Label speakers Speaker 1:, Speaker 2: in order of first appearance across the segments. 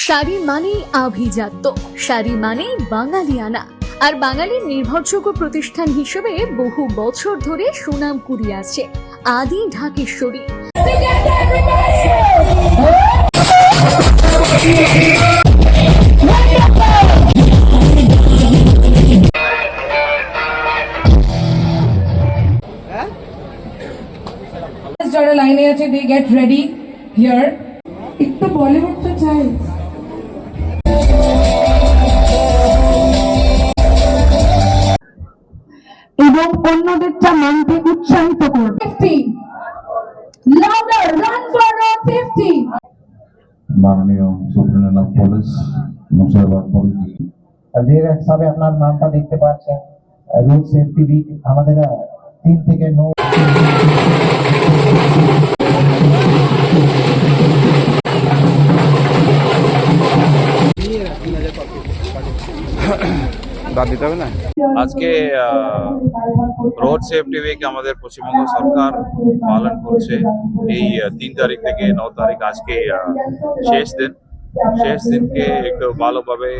Speaker 1: শাড়ি মানেই আভিজাত্য, শাড়ি মানেই বাঙালিয়ানা, আর বাঙালির নির্ভরযোগ্য প্রতিষ্ঠান হিসেবে বহু বছর ধরে সুনাম কুড়িয়ে আসছে আদি ঢাকেশ্বরী।
Speaker 2: যারা লাইনে আছে দে গেট রেডি হিয়ার। একটু বলিউড তো চাই। এবং অন্যদেরটা মানতে উৎসাহিত করবে। 50 লাউডার রান ফর রোড 50।
Speaker 3: মাননীয় সুপ্রিন্টেন্ডেন্ট অফ পুলিশ মুর্শিদাবাদ পুলিশ,
Speaker 4: যে হিসাবে আপনার নামটা দেখতে পাচ্ছেন, রোড সেফটি উইক আমাদের 3 থেকে 9।
Speaker 5: আজকে রোড সেফটি উইক আমাদের পশ্চিমবঙ্গ সরকার পালন করছে। এই 3 তারিখ থেকে 9 তারিখ আজকে শেষ দিনকে একটু ভালোভাবে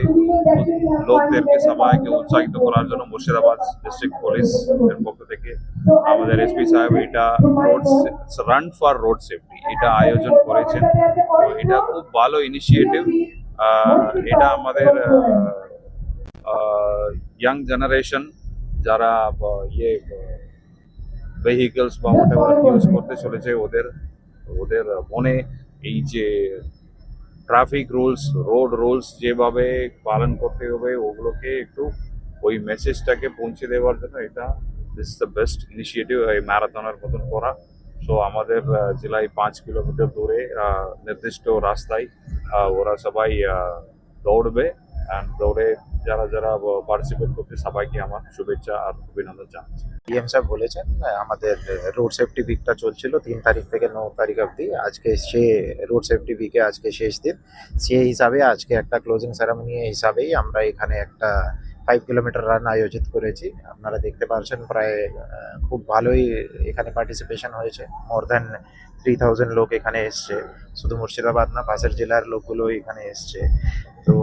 Speaker 5: লোকদেরকে সবাইকে উৎসাহিত করার জন্য মুর্শিদাবাদ ডিস্ট্রিক্ট পুলিশ এর পক্ষ থেকে আমাদের এসপি সাহেব এটা রান ফর রোড সেফটি এটা আয়োজন করেছেন। তো এটা খুব ভালো ইনিশিয়েটিভ। এটা আমাদের ইয়াং জেনারেশন যারা ভেহিকলস বা হোয়াটএভার ইউজ করতে চলেছে ওদের মনে এই যে ট্রাফিক রুলস, রোড রুলস যেভাবে পালন করতে হবে ওগুলোকে একটু ওই মেসেজটাকে পৌঁছে দেওয়ার জন্য এটা this is the best initiative এই ম্যারাথনের মতন করা। সো আমাদের জেলায় 5 কিলোমিটার দূরে নির্দিষ্ট রাস্তায় ওরা সবাই দৌড়বে। অ্যান্ড দৌড়ে যারা যারা পার্টিসিপেট করছে সবাইকে আমার শুভেচ্ছা আর অভিনন্দন জানাচ্ছি।
Speaker 4: ডিএম সাহেব বলেছেন আমাদের রোড সেফটি উইকটা চলছিল 3 তারিখ থেকে 9 তারিখ অবধি। আজকে সে রোড সেফটি উইকে আজকে শেষ দিন। সেই হিসাবে আজকে একটা ক্লোজিং সেরেমনি হিসাবেই আমরা এখানে একটা 5 কিলোমিটার রান আয়োজিত করেছি। আপনারা দেখতে পাচ্ছেন প্রায় খুব ভালোই এখানে পার্টিসিপেশন হয়েছে। মোর দ্যান 3000 লোক এখানে এসছে। শুধু মুর্শিদাবাদ না, পাশের জেলার লোকগুলো এখানে এসছে। তো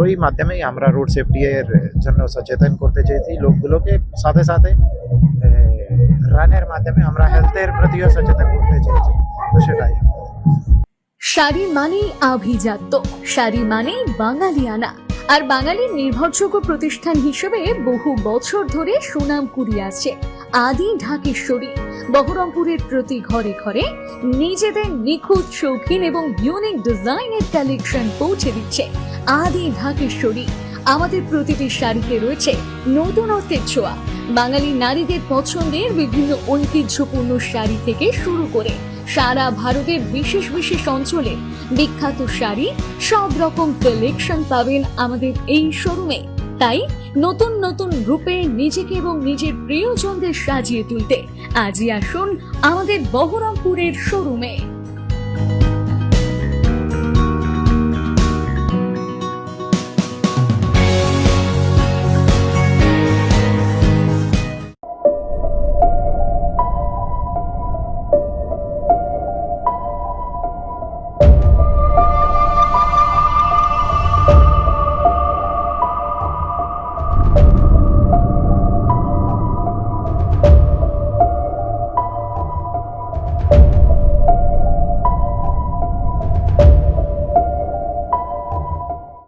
Speaker 4: ওই মাধ্যমেই আমরা রোড সেফটি এর জন্য সচেতন করতে চেয়েছি লোকগুলোকে, সাথে সাথে রানের মাধ্যমে আমরা হেলথের প্রতিও সচেতন করতে চেয়েছি। তো সেটাই।
Speaker 1: শাড়ি মানেই আভিজাত্য, শাড়ি মানেই বাঙালিয়ানা, আর বাঙালির নির্ভরযোগ্য প্রতিষ্ঠান হিসেবে বহু বছর ধরে সুনাম কুড়িয়ে আসছে আদি ঢাকেশ্বরী। বহরমপুরের প্রতি ঘরে ঘরে নিজেদের নিখুঁত, শৌখিন এবং ইউনিক ডিজাইনের কালেকশন পৌঁছে দিচ্ছে আদি ঢাকেশ্বরী। আমাদের প্রতিটি শাড়িতে রয়েছে নতুনত্বের ছোঁয়া। বাঙালি নারীদের পছন্দের বিভিন্ন ঐতিহ্যপূর্ণ শাড়ি থেকে শুরু করে সারা ভারতের বিশেষ বিশেষ অঞ্চলে বিখ্যাত শাড়ি, সব রকম কালেকশন পাবেন আমাদের এই শোরুমে। তাই নতুন নতুন রূপে নিজেকে এবং নিজের প্রিয়জনদের সাজিয়ে তুলতে আজই আসুন আমাদের বহরমপুরের শোরুমে।